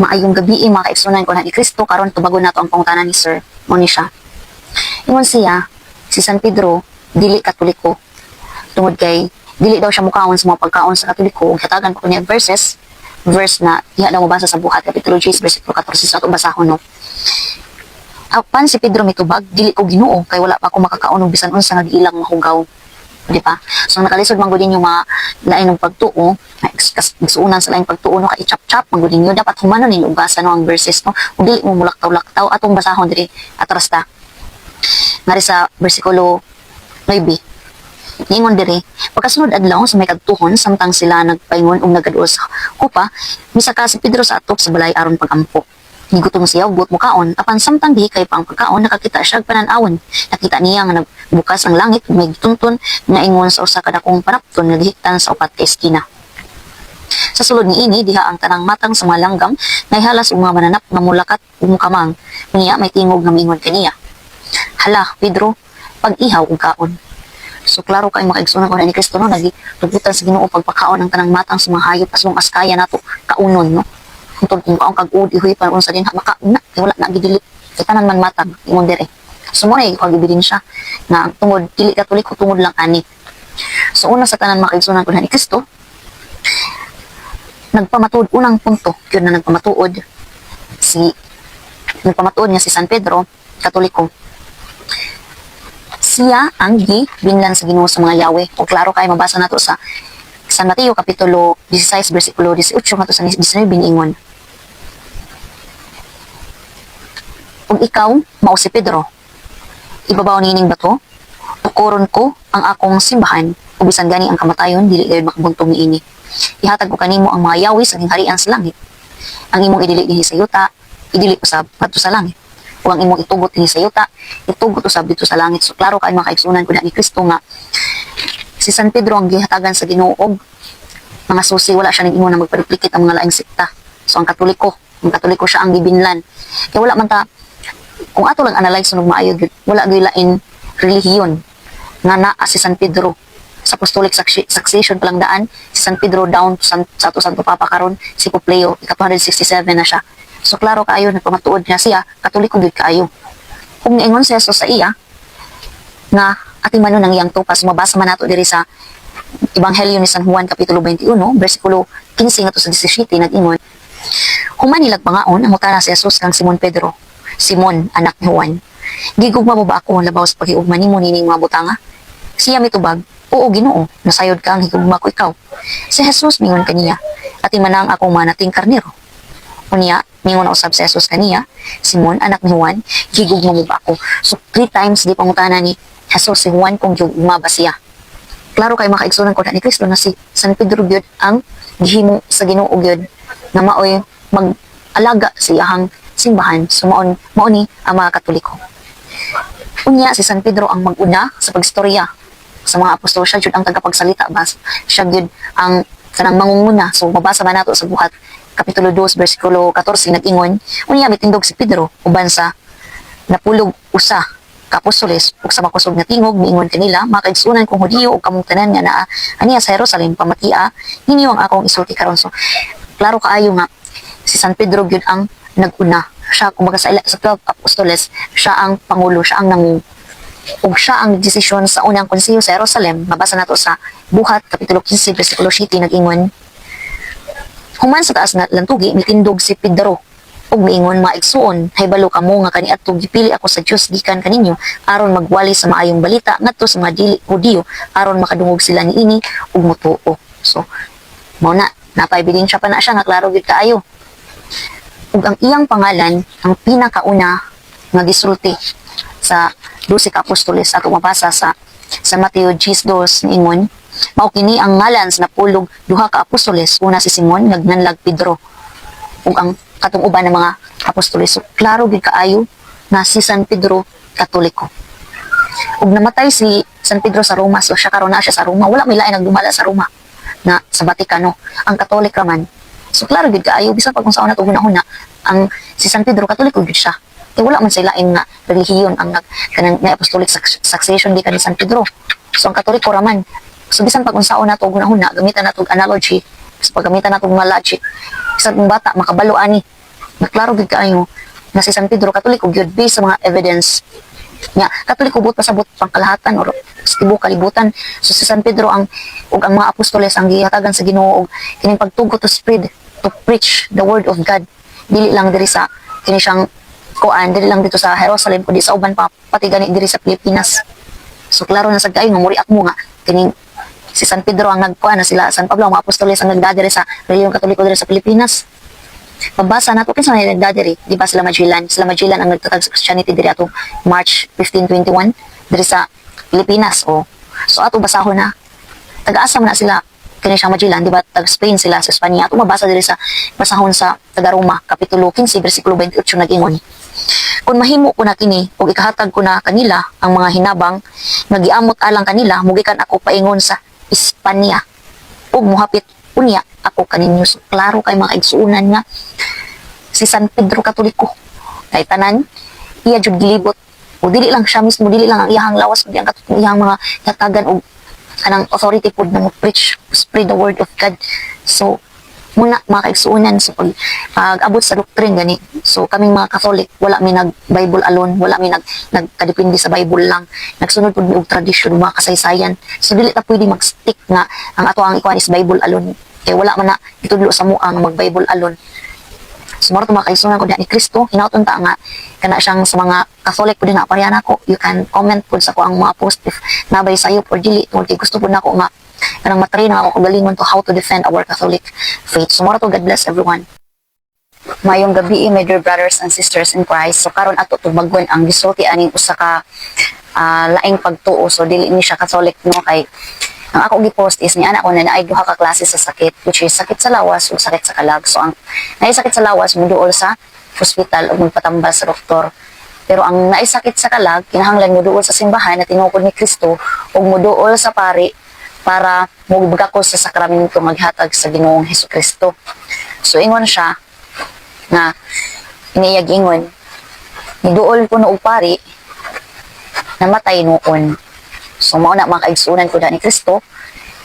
Maayong gabi mga kaigsunan ko na ni Kristo karon tubagon nato ang pangutanan ni Sir Monisha. Ingon siya, si San Pedro dili Katoliko. Tungod kay dili daw siya mukaon sa mga pagkaon sa Katoliko ug hatagan ko niya verse na diha daw mabasa sa Buhat kapitulo 10 bersikulo 14 sa atong basahon no. Apan si Pedro mitubag, dili ko Ginoo kay wala pa ako makakaon og bisan unsa nga giilang mahugaw. Di ba? So nakalisod man gud yung mga lain ng pagtuo, igsuunan sa lain pagtuo no kay chap-chap man gud ninyo dapat humanon ni ugasan no ang verses no. Ug dili mo mulaktaw-laktaw atong basahon diri atras ta. Ngari sa bersikulo 9. Ningon diri, pagkasunod adlaw sa may kagtuhon samtang sila nagpaingon og nagaduol sa kupa, misaka si Pedro sa atop sa balay aron pagampo. Gigutom siya ug buot mukaon, apan samtang di kay pang pagkaon nakakita siya og panan-awon. Nakita niya nga nagbukas ang langit ug may gituntun nga ingon sa usa ka dakong panapton nga gihiktan sa upat ka eskina. Sa sulod ni ini diha ang tanang matang sa mga langgam naihalas og mga mananap nga mulakat ug mukamang. Unya may tingog nga miingon kaniya. Hala, Pedro, pag-ihaw og kaon. So klaro kay makaigsunan ko na ni Kristo no nagitugutan sa Ginoo pagpakaon ang tanang matang sa mga hayop as long as kaya nato kaunon no. Tungkol kung kaong kag-udi huy para unsa din makauna kay wala na gidili kay tanan man matang ingon dire. So mo ay kagibidin siya na tungod dili Katoliko tungod lang ani. So una sa tanan makaigsunan ko na ni Kristo nagpamatuod unang punto yun na nagpamatuod niya si San Pedro Katoliko. Siya ang gibinlan sa Ginoo sa mga yawe. O klaro kay mabasa nato sa San Mateo kapitulo 16 bersikulo 18 ngadto sa 19 ingon. Kung ikaw mao si Pedro, ibabaw nining bato, tukuron ko ang akong simbahan, ug bisan gani ang kamatayon dili gayud makabuntong niini. Ihatag ko kanimo ang mga yawi sa gingharian sa langit. Ang imong idili dinhi sa yuta, idili usab padto sa langit. O ang imong itugot dinhi sa yuta, itugot usab dito sa langit. So klaro kay mga kaigsunan ko na ni Kristo nga si San Pedro ang gihatagan sa Ginoo og mga susi, wala siya nag-ingon na magpaduplikit ang mga laing sekta. So ang Katoliko siya ang gibinlan. Kaya wala man ta kung ato lang analyze sunog maayo wala gyud lain relihiyon nga naa si San Pedro sa apostolic succession palang daan si San Pedro down sa ato Santo Papa karon si Pope Leo ika-267 na siya. So klaro kaayo nagpamatuod na siya Katoliko gyud kaayo. Kung niingon si Jesus sa iya nga ating manon ang iyang tupas mabasa man nato diri sa Ebanghelyo ni San Juan kapitulo 21 bersikulo 15 ngadto sa 17 nag-ingon human nilag pangaon ang mutara si Jesus kang Simon Pedro. Simon, anak ni Juan. Gigugma mo ba ako labaw sa paghiugma nimo nining mga butanga? Siya mitubag, oo Ginoo, nasayod ka ang higugma ko ikaw. Si Jesus mingon kaniya, at imanang akong manating karnero. Unya, mingon na usab si Jesus kaniya, Simon, anak ni Juan, gigugma mo ba ako? So 3 times di pangutana ni Jesus si Juan kung gigugma ba siya. Klaro kay makaigsunan ko na ni Kristo na si San Pedro gyud ang gihimo sa Ginoo gyud na maoy mag-alaga sa iyang simbahan. So mao ni ang mga Katoliko. Unya si San Pedro ang mag-una sa pagstorya sa mga apostol, siya jud ang tagapagsalita ba, siya jud ang kanang mangunguna. So mabasa man nato sa Buhat kapitulo 2 bersikulo 14 nag-ingon unya mitindog si Pedro uban sa napulog usa ka apostoles ug sa makusog nga tingog miingon kanila makaigsunan kong Hudiyo ug kamong tanan nga naa aniya sa Jerusalem pamatia ninyo ang akong isulti karon. So klaro kaayo nga si San Pedro gyud ang nag-una. Siya, kumbaga sa 12 apostoles, siya ang pangulo, siya ang nangu. Ug siya ang desisyon sa unang konsilyo sa Jerusalem. Mabasa nato sa Buhat, kapitulo 15, versikulo 7, nag-ingon, human sa taas na lantugi, mitindog si Pedro. Ug miingon, maigsuon, haybalo kamo nga kaniadto gipili ako sa Dios gikan kaninyo, aron magwali sa maayong balita, ngadto sa mga dili Hudiyo, aron makadungog sila niini, ug mutuo. So, mao na, napa-ebidensya pa na siya, nga klaro gyud kaayo. Ug ang iyang pangalan ang pinakauna nga gisulti sa 12 ka apostoles ato mabasa sa Mateo 10:2 niingon mao kini ang ngalan sa napulog duha ka apostoles una si Simon nagnanlag Pedro ug ang katong uban ng mga apostoles. So, klaro gid kaayo na si San Pedro Katoliko. Ug namatay si San Pedro sa Roma, so siya karon na siya sa Roma, wala may lain nagdumala sa Roma na sa Vatikano ang Katolik raman. So klaro gid kaayo bisan pag kung saon nato hunahuna ang si San Pedro Katoliko gid siya. Kay wala man sila nga relihiyon ang kanang apostolic succession di kan San Pedro. So ang Katoliko raman. So bisan pag kung saon nato hunahuna gamitan nato analogy sa paggamitan nato mga logic. Bisan kung bata makabalo ani Naklaro gid kaayo na si San Pedro Katoliko gyud based sa mga evidence nya. Katoliko but pasabot pangkalahatan or tibuok kalibutan. So si San Pedro ang ug ang mga apostoles ang gihatagan sa Ginoo og kining pagtugot to spread, to preach the word of God, dili lang diri sa kini siyang kuan, dili lang dito sa Jerusalem kundi sa uban pa pati gani diri sa Pilipinas. So klaro na sad kaayo nga muriak mo nga kining si San Pedro ang nagkuan na sila San Pablo ang mga apostoles ang nagdadiri sa relihiyong Katoliko diri sa Pilipinas. Pabasa nato kinsa man nagdadiri, di ba sila Magellan ang nagtatag sa Christianity diri ato March 1521 diri sa Pilipinas. O so ato basahon na taga-asa man na sila kini siyang Magellan, di ba taga Spain sila sa Espanya. Ato mabasa diri sa basahon sa taga Roma kapitulo 15 bersikulo 28 nag-ingon, kung mahimo ko na kini ug ikahatag ko na kanila ang mga hinabang nga giamot alang kanila, mugikan ako paingon sa Espanya ug muhapit unya ako kaninyo. So, klaro kay mga igsuunan nga si San Pedro Katoliko kay tanan iya jud gilibot o dili lang siya mismo, dili lang ang iyang lawas kundi ang iyang mga tatagan og kanang authority pod na mo-preach, spread the word of God. So muna mga kaigsuunan sa pag-abot sa doctrine gani. So kaming mga Catholic wala mi nag Bible alone, wala mi nagkadepende sa Bible lang, nagsunod pud mi og tradisyon, mga kasaysayan. So dili ta pwede mag-stick nga ang ato ang ikuan is Bible alone kay wala man na itudlo sa mua ang mag-Bible alone. So maro mga kaigsuunan ko ni Kristo hinaut-on ta nga kana siyang sa mga Catholic pud na pareha nako. You can comment pud sa ko ang mga post if nabay sayo or dili tungod kay gusto pud nako nga kanang matrain ako kagalingon to how to defend our Catholic faith. So moro to, God bless everyone. Mayong gabi my dear brothers and sisters in Christ. So karon ato tubagwan ang gisulti aning usa ka laing pagtuo. So dili ni siya Catholic no, kay ang ako gi-post is ni anak ko na naay duha ka klase sa sakit, which is sakit sa lawas ug sakit sa kalag. So ang naay sakit sa lawas muduol sa hospital ug magpatambal sa doktor. Pero ang naay sakit sa kalag kinahanglan muduol sa simbahan na tinuod ni Kristo ug muduol sa pari para mugbagakos sa sakramento maghatag sa Ginoong Hesukristo. So ingon siya na iniyag ingon niduol ko no og pari namatay noon. So mao na mga kaigsuunan ko da ni Kristo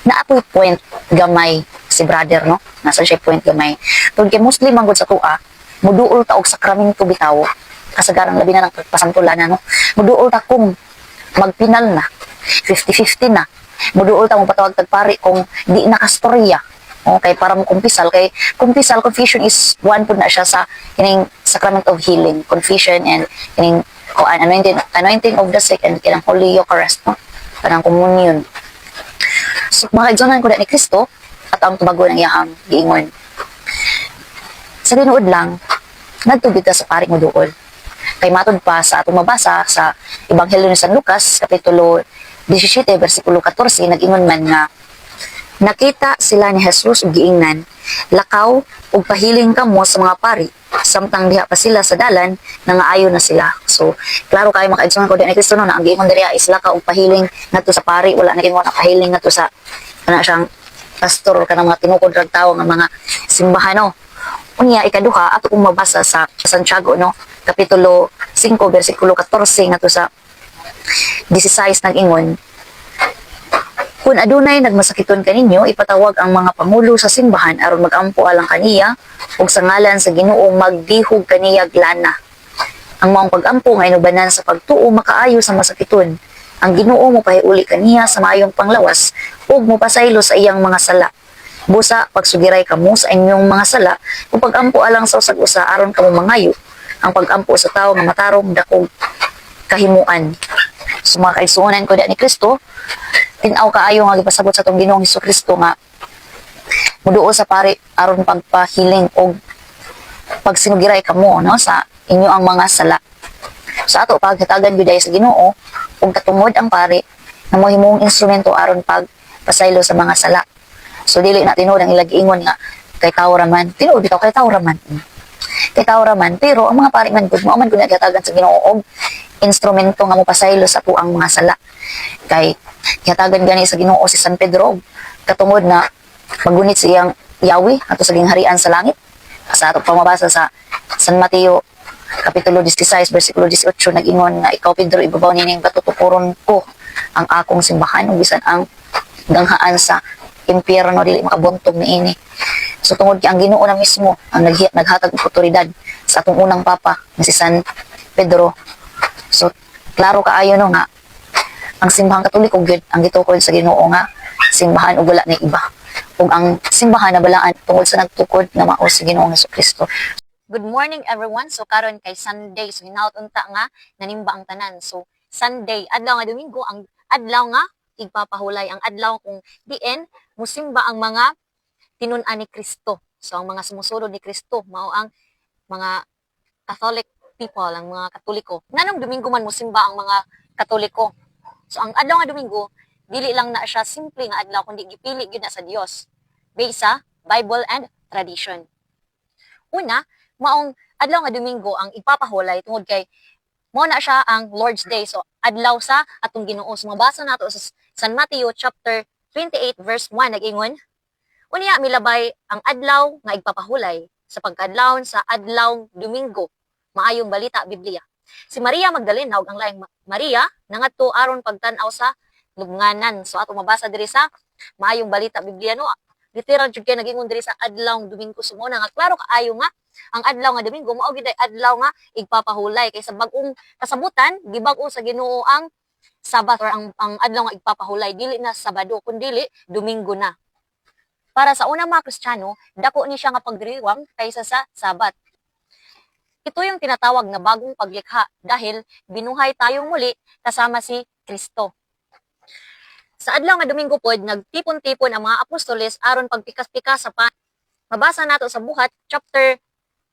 na apoy point gamay si brother no, nasa siya point gamay tungod kay Muslim manggod sa tua muduol ta og sakramento bitaw kasagaran labi na ng pagpasantulan na no, muduol ta kung magpinal na 50-50 na, muduol ta mo patawag tag pari kung di nakastorya. Okay, para mo kumpisal kay kumpisal confession is one pud na siya sa kining sacrament of healing, confession and kining anointing of the sick and kinang Holy Eucharist no, kanang communion. So mga kaigsuunan ko da ni Kristo at ang tubago ng iyang giingon sa tinuod lang nagtubig ta sa pari muduol kay matud pa sa atong mabasa sa Ebanghelyo ni San Lucas kapitulo 17 bersikulo 14 nag-ingon man nga nakita sila ni Jesus ug giingnan lakaw ug pahiling kamo sa mga pari samtang diha pa sila sa dalan nangaayo na sila. So klaro kay makaigsunan ko din ni Kristo no, na ang giingon diri is lakaw ug pahiling ngadto sa pari, wala na gingon na pahiling ngadto sa kana siyang pastor kanang mga tinukod rag tawo nga mga simbahan no. Unya ikaduha ato kung mabasa sa Santiago no kapitulo 5 bersikulo 14 ngadto sa 16 nag-ingon kung adunay nagmasakiton kaninyo, ipatawag ang mga pangulo sa simbahan aron magampo alang kaniya ug sa ngalan sa Ginoo magdihog kaniya lana. Ang maong pagampo nga inubanan sa pagtuo makaayo sa masakiton. Ang Ginoo mo pahiuli kaniya sa maayong panglawas ug mopasaylo sa iyang mga sala. Busa pagsugiray kamo sa inyong mga sala ug pagampo alang sa usag-usa aron kamo mangayo. Ang pagampo sa tawo nga matarong dakog kahimuan. So mga kaigsuunan ko da ni Kristo, tinaw kaayo nga gipasabot sa tong Ginoong Hesukristo nga muduol sa pari aron pagpahiling og pagsinugiray kamo no sa inyo ang mga sala. Sa ato paghatagan gyud sa Ginoo ug katungod ang pari na mohimong instrumento aron pagpasaylo sa mga sala. So dili na tinuod ang ilagi-ingon nga kay tawo raman, tinuod bitaw kay tawo raman. Kay tawo raman, pero ang mga pari man gud mao man gud nagatagan sa Ginoo og instrumento nga mopasaylo sa tuang mga sala. Kay hatagan gani sa Ginoo si San Pedro katungod na magunit siyang Yahweh ato sa gingharian sa langit. Sa ato pamabasa sa San Mateo kapitulo 16 bersikulo 18 nag-ingon nga ikaw Pedro ibabaw nining bato tukuron ko ang akong simbahan ug bisan ang ganghaan sa impyerno dili makabuntog niini. So tungod kay ang Ginoo na mismo ang naghatag og otoridad sa atong unang papa nga si San Pedro. So klaro kaayo no nga ang simbahang Katoliko gyud ang gitukod sa Ginoo nga simbahan ug wala na iba. Ug ang simbahan na balaan tungod sa nagtukod nga mao si Ginoong Hesukristo. Good morning everyone. So karon kay Sunday, so hinaut unta nga nanimba ang tanan. So Sunday, adlaw nga Domingo, ang adlaw nga igpapahulay, ang adlaw kung diin musimba ang mga tinun-an ni Kristo. So ang mga sumusunod ni Kristo mao ang mga Catholic people, ang mga Katoliko. Nganong Domingo man musimba ang mga Katoliko? So ang adlaw nga Domingo, dili lang na siya simple nga adlaw kundi gipili gyud na sa Dios based sa Bible and tradition. Una, maong adlaw nga Domingo ang ipapahulay tungod kay mao na siya ang Lord's Day. So adlaw sa atong Ginoo. So mabasa nato sa San Mateo chapter 28 verse 1 nag-ingon, unya milabay ang adlaw nga igpapahulay sa pagkadlawon sa adlaw Domingo. Maayong balita Biblia. Si Maria Magdalena ug ang laing Maria nangadto aron pagtan-aw sa lubnganan. So ato mabasa diri sa Maayong balita Biblia no. Literal jud kay nag-ingon diri sa adlaw Domingo. Sumo na nga klaro kaayo nga ang adlaw nga Domingo mao gid adlaw nga igpapahulay kay sa bag-ong kasabutan gibag-o sa Ginoo ang Sabat or ang adlaw nga igpapahulay dili na Sabado kundi Domingo na. Para sa unang mga Kristiyano, dako ni siya nga pagdiriwang kaysa sa Sabat. Ito yung tinatawag na bagong paglikha dahil binuhay tayong muli kasama si Kristo. Sa adlaw nga Domingo pod nagtipon-tipon ang mga apostoles aron pagpikas-pikas sa pan. Mabasa nato sa Buhat chapter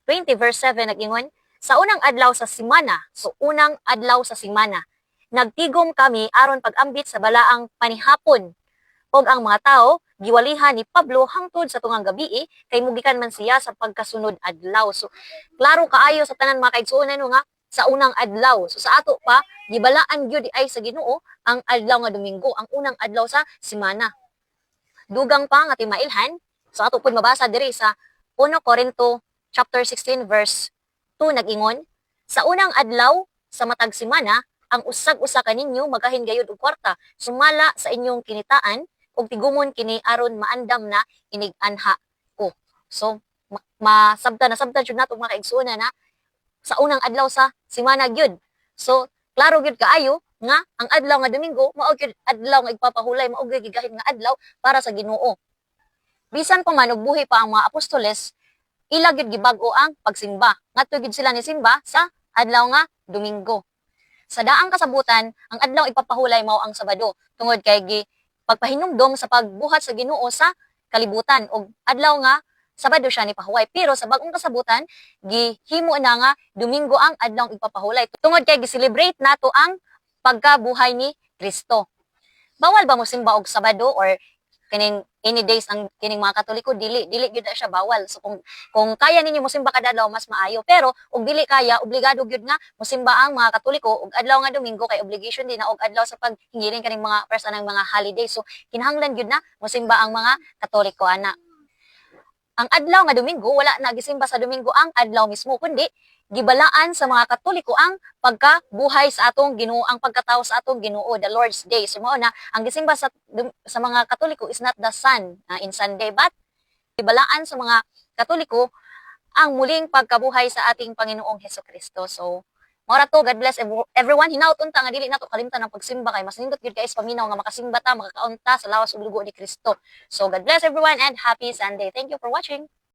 20 verse 7 nag-ingon, sa unang adlaw sa semana, so unang adlaw sa semana, nagtigom kami aron pag-ambit sa balaang panihapon. Og ang mga tao giwalihan ni Pablo hangtod sa tungang gabii kay mugikan man siya sa pagkasunod adlaw. So klaro kaayo sa tanan mga kaigsuonan no nga sa unang adlaw. So sa ato pa gibalaan gyud ay sa Ginoo ang adlaw nga Domingo, ang unang adlaw sa semana. Dugang pa nga timailhan, sa ato pud mabasa diri sa 1 Corinto chapter 16 verse 2 nag-ingon, sa unang adlaw sa matag semana ang usag-usa kaninyo magahin gayud og kwarta sumala sa inyong kinitaan ug tigumon kini aron maandam na inig-anha ko. So masabtan jud nato mga kaigsuonan na sa unang adlaw sa semana gyud. So klaro gyud kaayo nga ang adlaw nga Domingo mao gyud adlaw nga igpapahulay, mao gyud gigahin nga adlaw para sa Ginoo. Bisan pa man og buhi pa ang mga apostoles, ila gyud gibag-o ang pagsimba. Ngadto gyud sila ni simba sa adlaw nga Domingo. Sa daang kasabutan, ang adlaw ipapahulay mao ang Sabado tungod kay pagpahinumdom sa pagbuhat sa Ginoo sa kalibutan og adlaw nga Sabado siya ni pahuway. Pero sa bagong kasabutan gihimo na nga Domingo ang adlaw ipapahulay tungod kay gi-celebrate nato ang pagkabuhay ni Kristo. Bawal ba mo simba og Sabado or kining any days ang kining mga Katoliko? Dili gyud na siya bawal. So kung kaya ninyo mosimba kada adlaw mas maayo, pero ug dili kaya obligado gyud nga mosimba ang mga Katoliko og adlaw nga Domingo kay obligation din na og adlaw sa paghingiling kaning mga person ng mga holiday. So kinahanglan gyud na mosimba ang mga Katoliko ana. Ang adlaw nga Domingo wala na gisimba sa Domingo ang adlaw mismo kundi gibalaan sa mga Katoliko ang pagkabuhay sa atong Ginoo, ang pagkatawo sa atong Ginoo, the Lord's Day. So mao na ang gisimba sa mga Katoliko is not the sun in Sunday, but gibalaan sa mga Katoliko ang muling pagkabuhay sa ating Panginoong Hesukristo. So mao ra to, God bless everyone. Hinaut unta nga dili nato kalimtan ang pagsimba kay mas nindot gyud kay paminaw nga makasimba ta, makakaunta sa lawas ug dugo ni Kristo. So God bless everyone and happy Sunday. Thank you for watching.